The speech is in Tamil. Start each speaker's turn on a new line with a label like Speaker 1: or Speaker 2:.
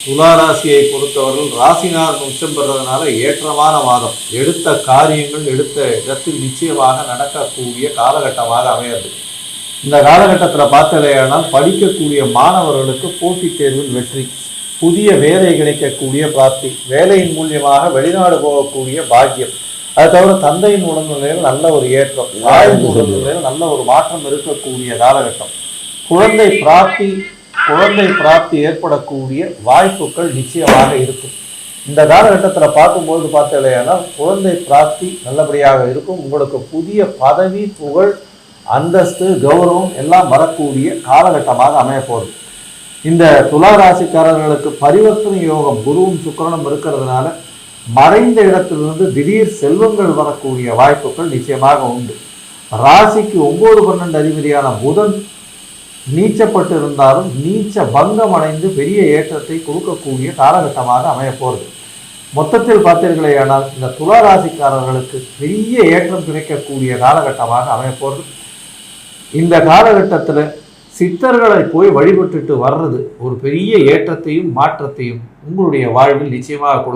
Speaker 1: துளாராசியை பொறுத்தவர்கள் ராசிநாதன் உச்சம் பெறதுனால ஏற்றமான மாதம். எடுத்த காரியங்கள் எடுத்த இடத்தில் நிச்சயமாக நடக்கக்கூடிய காலகட்டமாக அமையாது. இந்த காலகட்டத்தில் பார்த்தலையானால் படிக்கக்கூடிய மாணவர்களுக்கு போட்டித் தேர்வில் வெற்றி, புதிய வேலை கிடைக்கக்கூடிய பிராப்தி, வேலையின் மூலியமாக வெளிநாடு போகக்கூடிய பாக்கியம், அது தவிர தந்தையின் உடல்நிலையில் நல்ல ஒரு ஏற்றம், தாயின் உடல்நிலையில் நல்ல ஒரு மாற்றம் இருக்கக்கூடிய காலகட்டம். குழந்தை பிராப்தி ஏற்படக்கூடிய வாய்ப்புகள் நிச்சயமாக இருக்கும். இந்த காலகட்டத்தில் பார்க்கும்போது பார்த்தலையானால் குழந்தை பிராப்தி நல்லபடியாக இருக்கும். உங்களுக்கு புதிய பதவி, புகழ், அந்தஸ்து, கௌரவம் எல்லாம் வரக்கூடிய காலகட்டமாக அமையப்போகுது. இந்த துளாராசிக்காரர்களுக்கு பரிவர்த்தனை யோகம் குருவும் சுக்கிரனும் இருக்கிறதுனால மறைந்த இடத்திலிருந்து திடீர் செல்வங்கள் வரக்கூடிய வாய்ப்புகள் நிச்சயமாக உண்டு. ராசிக்கு 9-12 அதிபதியான புதன் நீச்சப்பட்டு இருந்தாலும் நீச்ச பங்கம் அடைந்து பெரிய ஏற்றத்தை கொடுக்கக்கூடிய காலகட்டமாக அமையப்போகிறது. மொத்தத்தில் பார்த்தீர்களேயானால் இந்த துளாராசிக்காரர்களுக்கு பெரிய ஏற்றம் கிடைக்கக்கூடிய காலகட்டமாக அமையப்போகிறது. இந்த காலகட்டத்தில் சித்தர்களை போய் வழிபட்டுட்டு வர்றது ஒரு பெரிய ஏற்றத்தையும் மாற்றத்தையும் உங்களுடைய வாழ்வில் நிச்சயமாக கொடுக்கும்.